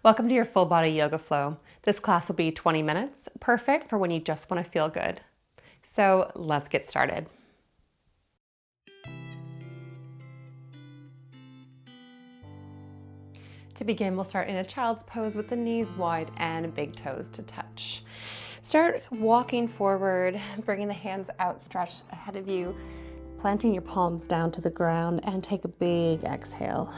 Welcome to your full body yoga flow. This class will be 20 minutes, perfect for when you just want to feel good. So let's get started. To begin, we'll start in a child's pose with the knees wide and big toes to touch. Start walking forward, bringing the hands outstretched ahead of you, planting your palms down to the ground, and take a big exhale.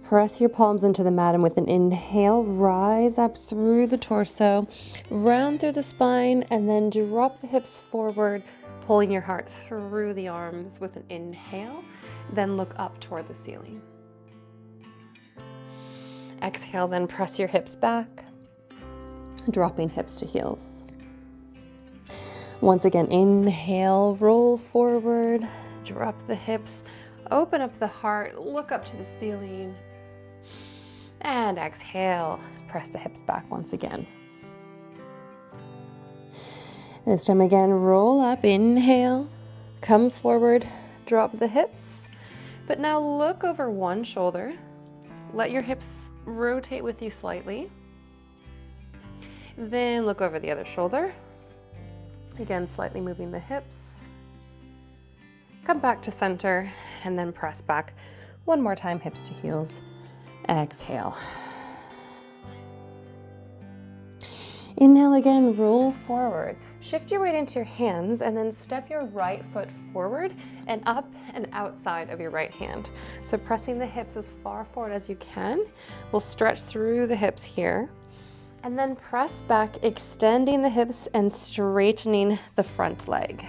Press your palms into the mat, and with an inhale, rise up through the torso, round through the spine, and then drop the hips forward, pulling your heart through the arms with an inhale, then look up toward the ceiling. Exhale, then press your hips back, dropping hips to heels. Once again, inhale, roll forward, drop the hips, open up the heart, look up to the ceiling. And exhale, press the hips back once again. This time again, roll up, inhale, come forward, drop the hips. But now look over one shoulder. Let your hips rotate with you slightly. Then look over the other shoulder. Again, slightly moving the hips. Come back to center and then press back. One more time, hips to heels. Exhale. Inhale again, roll forward. Shift your weight into your hands and then step your right foot forward and up and outside of your right hand. So pressing the hips as far forward as you can. We'll stretch through the hips here. And then press back, extending the hips and straightening the front leg.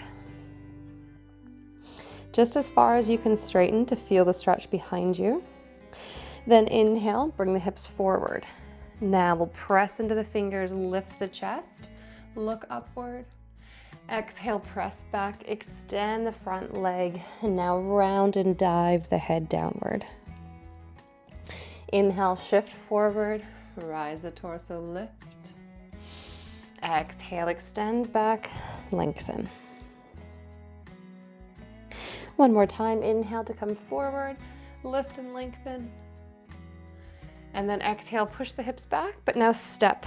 Just as far as you can straighten to feel the stretch behind you. Then inhale, bring the hips forward. Now we'll press into the fingers, lift the chest, look upward. Exhale, press back, extend the front leg, and now round and dive the head downward. Inhale, shift forward, rise the torso, lift. Exhale, extend back, lengthen. One more time, inhale to come forward, lift and lengthen. And then exhale, push the hips back, but now step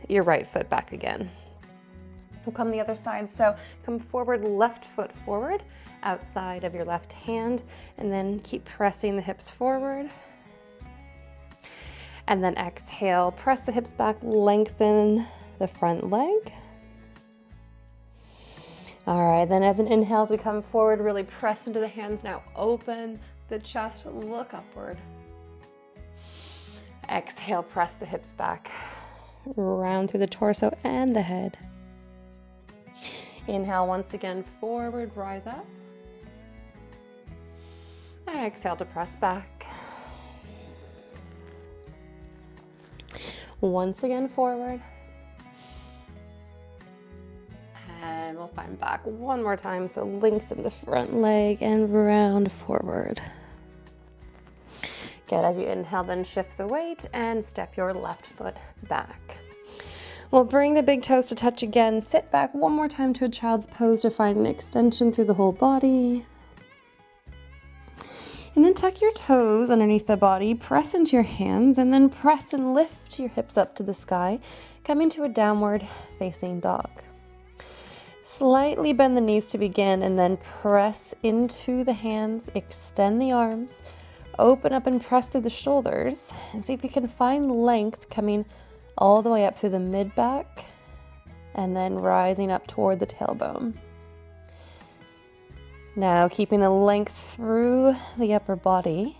your right foot back again. We'll come the other side, so come forward, left foot forward, outside of your left hand, and then keep pressing the hips forward. And then exhale, press the hips back, lengthen the front leg. All right, then as an inhale, as we come forward, really press into the hands. Now open the chest, look upward. Exhale, press the hips back, round through the torso and the head. Inhale once again, forward, rise up. Exhale to press back. Once again, forward. And we'll find back one more time, so lengthen the front leg and round forward. Good, as you inhale, then shift the weight and step your left foot back. We'll bring the big toes to touch again. Sit back one more time to a child's pose to find an extension through the whole body. And then tuck your toes underneath the body, press into your hands, and then press and lift your hips up to the sky, coming to a downward facing dog. Slightly bend the knees to begin, and then press into the hands, extend the arms, open up and press through the shoulders, and see if you can find length coming all the way up through the mid-back, and then rising up toward the tailbone. Now, keeping the length through the upper body,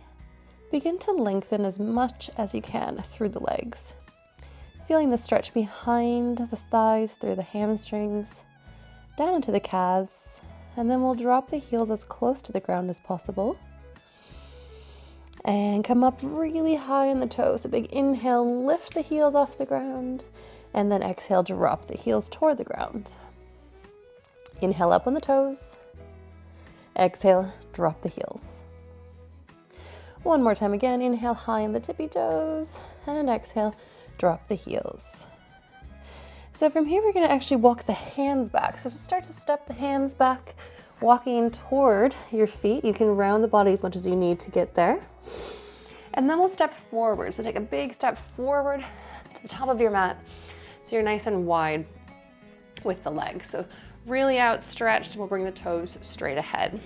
begin to lengthen as much as you can through the legs. Feeling the stretch behind the thighs, through the hamstrings, down into the calves, and then we'll drop the heels as close to the ground as possible. And come up really high in the toes. A big inhale, lift the heels off the ground, and then exhale, drop the heels toward the ground. Inhale up on the toes. Exhale, drop the heels. One more time again, inhale high in the tippy toes, and exhale, drop the heels. So from here, we're gonna actually walk the hands back. So start to step the hands back, walking toward your feet. You can round the body as much as you need to get there. And then we'll step forward. So take a big step forward to the top of your mat. So you're nice and wide with the legs. So really outstretched, we'll bring the toes straight ahead.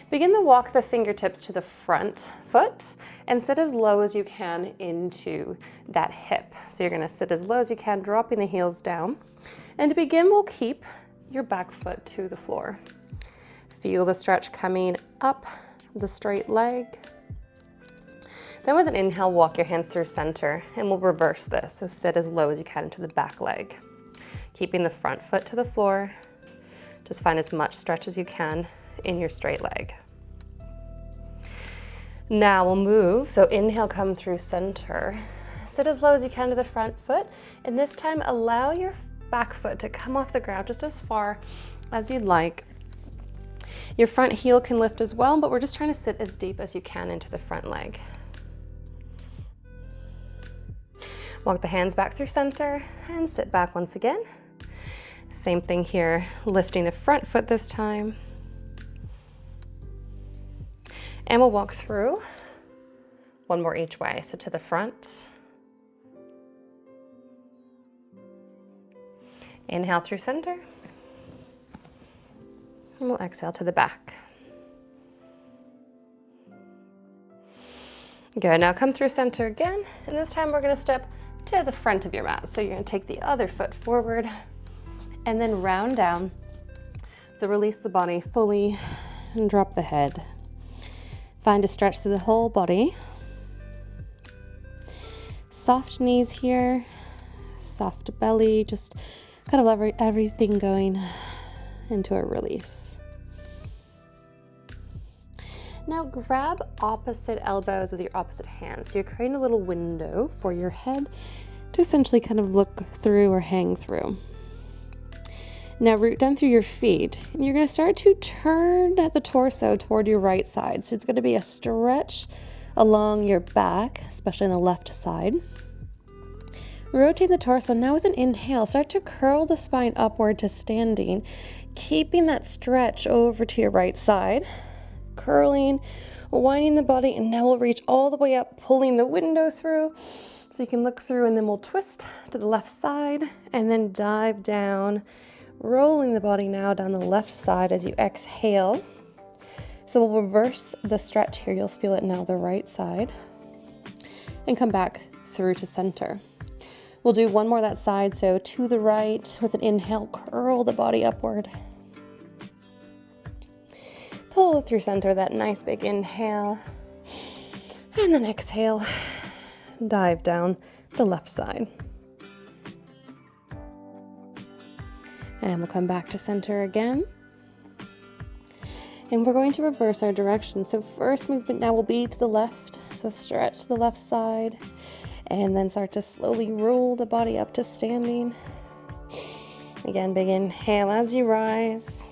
Begin to walk the fingertips to the front foot and sit as low as you can into that hip. So you're gonna sit as low as you can, dropping the heels down. And to begin, we'll keep your back foot to the floor. Feel the stretch coming up the straight leg. Then with an inhale, walk your hands through center, and we'll reverse this. So sit as low as you can into the back leg. Keeping the front foot to the floor. Just find as much stretch as you can in your straight leg. Now we'll move, so inhale, come through center. Sit as low as you can to the front foot, and this time allow your back foot to come off the ground just as far as you'd like. Your front heel can lift as well, but we're just trying to sit as deep as you can into the front leg. Walk the hands back through center and sit back once again. Same thing here, lifting the front foot this time. And we'll walk through one more each way. So to the front. Inhale through center. And we'll exhale to the back. Good, now come through center again. And this time we're gonna step to the front of your mat. So you're gonna take the other foot forward and then round down. So release the body fully and drop the head. Find a stretch through the whole body. Soft knees here, soft belly, just kind of everything going into a release. Now grab opposite elbows with your opposite hands. So you're creating a little window for your head to essentially kind of look through or hang through. Now root down through your feet, and you're gonna start to turn the torso toward your right side. So it's gonna be a stretch along your back, especially on the left side. Rotate the torso. Now with an inhale, start to curl the spine upward to standing, keeping that stretch over to your right side. Curling, winding the body, and now we'll reach all the way up, pulling the window through. So you can look through, and then we'll twist to the left side, and then dive down. Rolling the body now down the left side as you exhale. So we'll reverse the stretch here. You'll feel it now the right side. And come back through to center. We'll do one more that side. So to the right with an inhale, curl the body upward. Pull through center, that nice big inhale. And then exhale, dive down the left side. And we'll come back to center again. And we're going to reverse our direction. So first movement now will be to the left. So stretch to the left side and then start to slowly roll the body up to standing. Again, big inhale as you rise.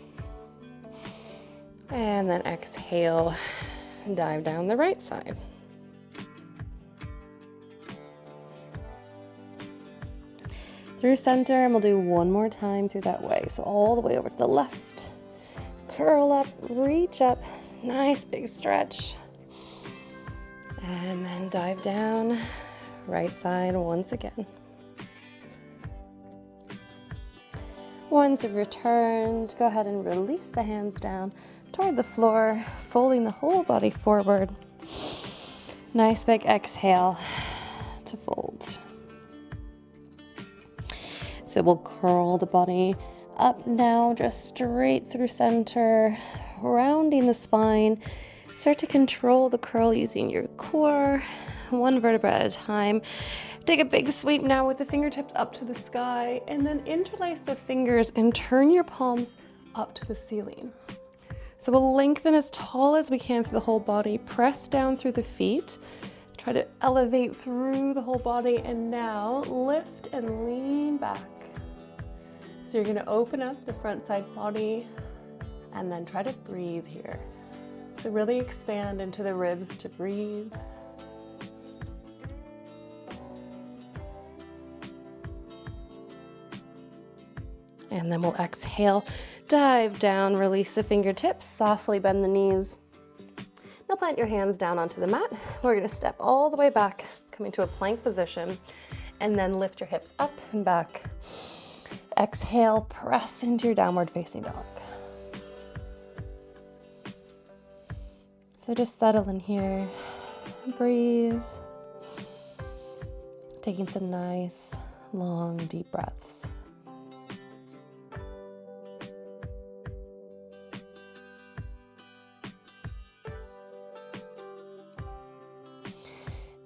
And then exhale, dive down the right side. Through center, and we'll do one more time through that way. So all the way over to the left. Curl up, reach up, nice big stretch. And then dive down, right side once again. Once you've returned, go ahead and release the hands down toward the floor, folding the whole body forward. Nice big exhale to fold. So we'll curl the body up now, just straight through center, rounding the spine. Start to control the curl using your core, one vertebra at a time. Take a big sweep now with the fingertips up to the sky, and then interlace the fingers and turn your palms up to the ceiling. So we'll lengthen as tall as we can through the whole body, press down through the feet, try to elevate through the whole body, and now lift and lean back. So you're gonna open up the front side body and then try to breathe here. So really expand into the ribs to breathe. And then we'll exhale, dive down, release the fingertips, softly bend the knees. Now Now plant your hands down onto the mat. We're gonna step all the way back, coming to a plank position, and then lift your hips up and back. Exhale, press into your downward facing dog. So just settle in here, breathe, taking some nice, long, deep breaths.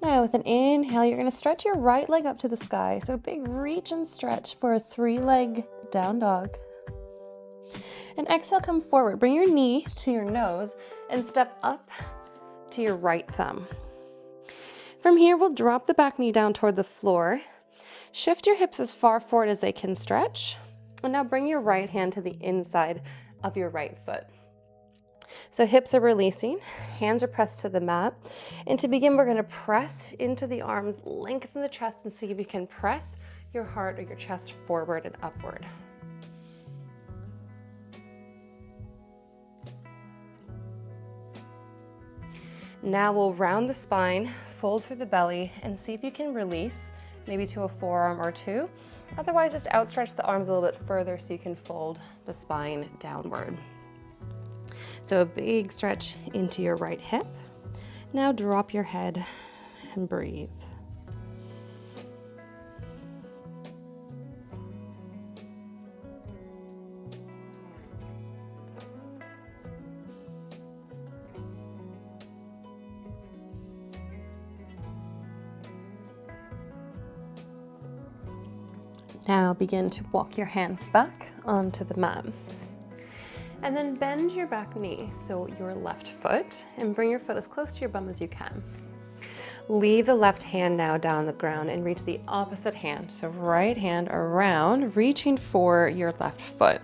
Now with an inhale, you're gonna stretch your right leg up to the sky. So big reach and stretch for a 3-leg down dog. And exhale, come forward. Bring your knee to your nose and step up to your right thumb. From here, we'll drop the back knee down toward the floor. Shift your hips as far forward as they can stretch. And now bring your right hand to the inside of your right foot. So hips are releasing, hands are pressed to the mat. And to begin, we're gonna press into the arms, lengthen the chest, and see if you can press your heart or your chest forward and upward. Now we'll round the spine, fold through the belly, and see if you can release, maybe to a forearm or two. Otherwise, just outstretch the arms a little bit further so you can fold the spine downward. So a big stretch into your right hip. Now drop your head and breathe. Now begin to walk your hands back onto the mat. And then bend your back knee, so your left foot, and bring your foot as close to your bum as you can. Leave the left hand now down on the ground and reach the opposite hand. So right hand around, reaching for your left foot.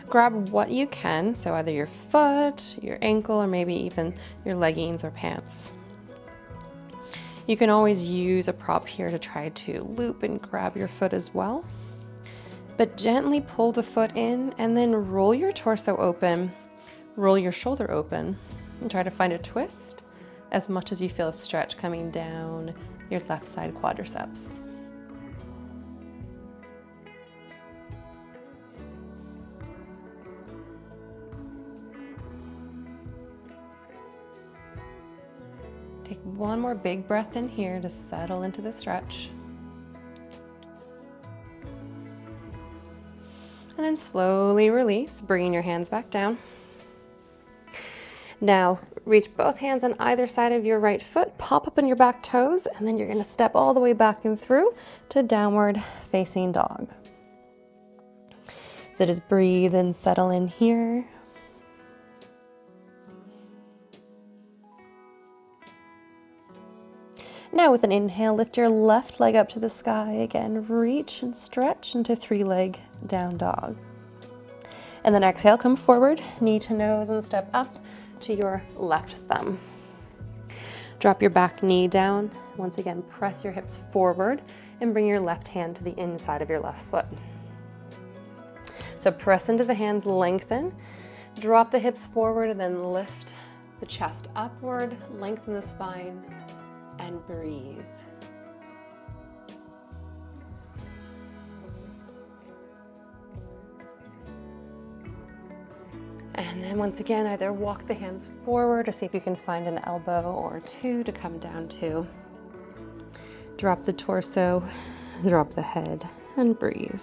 Grab what you can, so either your foot, your ankle, or maybe even your leggings or pants. You can always use a prop here to try to loop and grab your foot as well. But gently pull the foot in and then roll your torso open, roll your shoulder open, and try to find a twist as much as you feel a stretch coming down your left side quadriceps. Take one more big breath in here to settle into the stretch. And then slowly release, bringing your hands back down. Now, reach both hands on either side of your right foot, pop up on your back toes, and then you're gonna step all the way back and through to downward facing dog. So just breathe and settle in here. Now with an inhale, lift your left leg up to the sky. Again, reach and stretch into 3-leg down dog. And then exhale, come forward, knee to nose, and step up to your left thumb. Drop your back knee down. Once again, press your hips forward and bring your left hand to the inside of your left foot. So press into the hands, lengthen, drop the hips forward, and then lift the chest upward, lengthen the spine, and breathe. And then once again, either walk the hands forward or see if you can find an elbow or two to come down to. Drop the torso, drop the head, and breathe.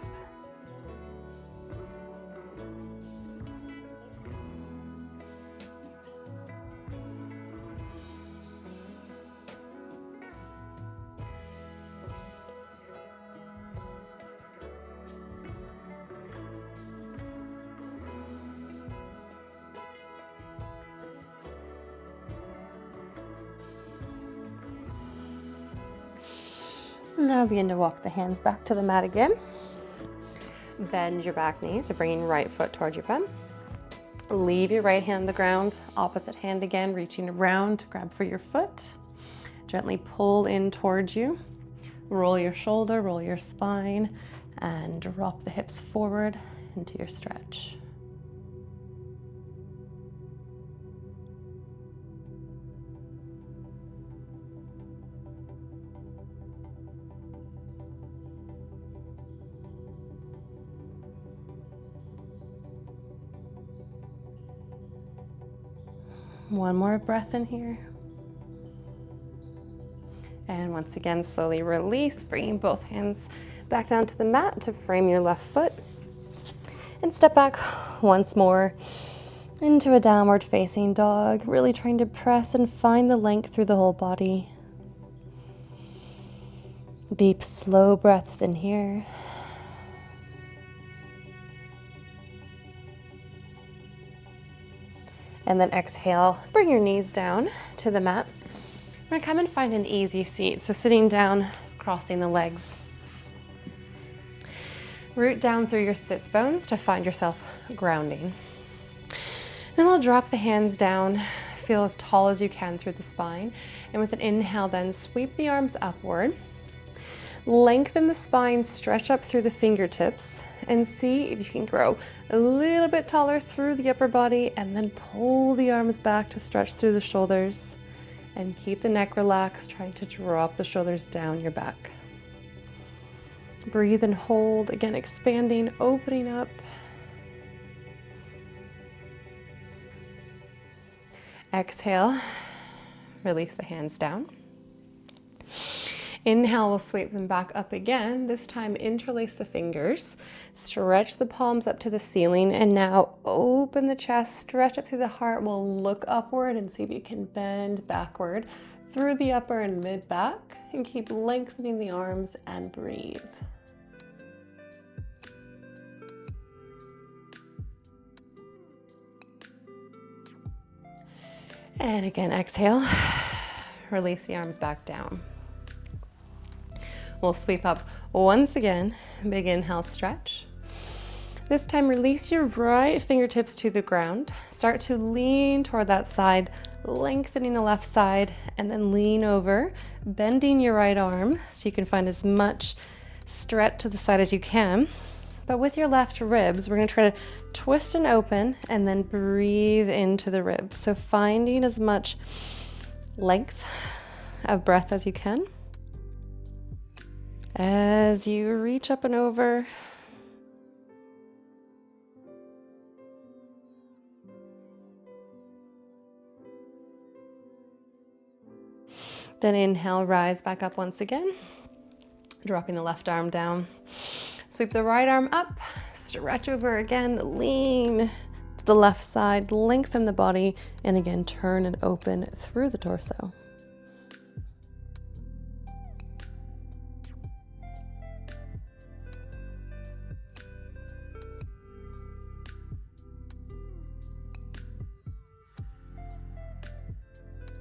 Now begin to walk the hands back to the mat again. Bend your back knee, so bringing right foot towards your bum. Leave your right hand on the ground, opposite hand again, reaching around to grab for your foot. Gently pull in towards you. Roll your shoulder, roll your spine, and drop the hips forward into your stretch. One more breath in here. And once again, slowly release, bringing both hands back down to the mat to frame your left foot. And step back once more into a downward facing dog, really trying to press and find the length through the whole body. Deep, slow breaths in here. And then exhale, bring your knees down to the mat. We're gonna come and find an easy seat. So sitting down, crossing the legs. Root down through your sits bones to find yourself grounding. Then we'll drop the hands down, feel as tall as you can through the spine. And with an inhale then, sweep the arms upward. Lengthen the spine, stretch up through the fingertips, and see if you can grow a little bit taller through the upper body, and then pull the arms back to stretch through the shoulders. And keep the neck relaxed, trying to drop the shoulders down your back. Breathe and hold, again expanding, opening up. Exhale, release the hands down. Inhale, we'll sweep them back up again. This time interlace the fingers, stretch the palms up to the ceiling, and now open the chest, stretch up through the heart. We'll look upward and see if you can bend backward through the upper and mid back, and keep lengthening the arms and breathe. And again, exhale, release the arms back down. We'll sweep up once again, big inhale, stretch. This time, release your right fingertips to the ground. Start to lean toward that side, lengthening the left side, and then lean over, bending your right arm so you can find as much stretch to the side as you can. But with your left ribs, we're gonna try to twist and open and then breathe into the ribs. So finding as much length of breath as you can. As you reach up and over, then inhale, rise back up once again, dropping the left arm down. Sweep the right arm up, stretch over again, lean to the left side, lengthen the body, and again, turn and open through the torso.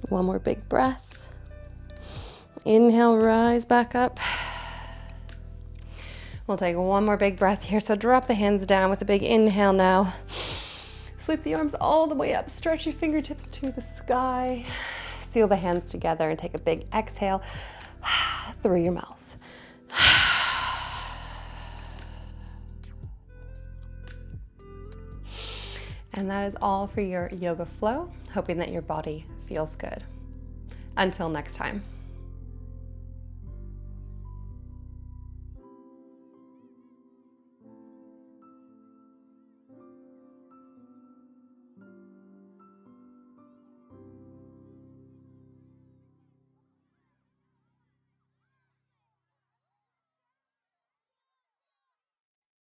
One more big breath. Inhale, rise back up. We'll take one more big breath here. So drop the hands down with a big inhale now. Sweep the arms all the way up. Stretch your fingertips to the sky. Seal the hands together and take a big exhale through your mouth. And that is all for your yoga flow, hoping that your body feels good. Until next time.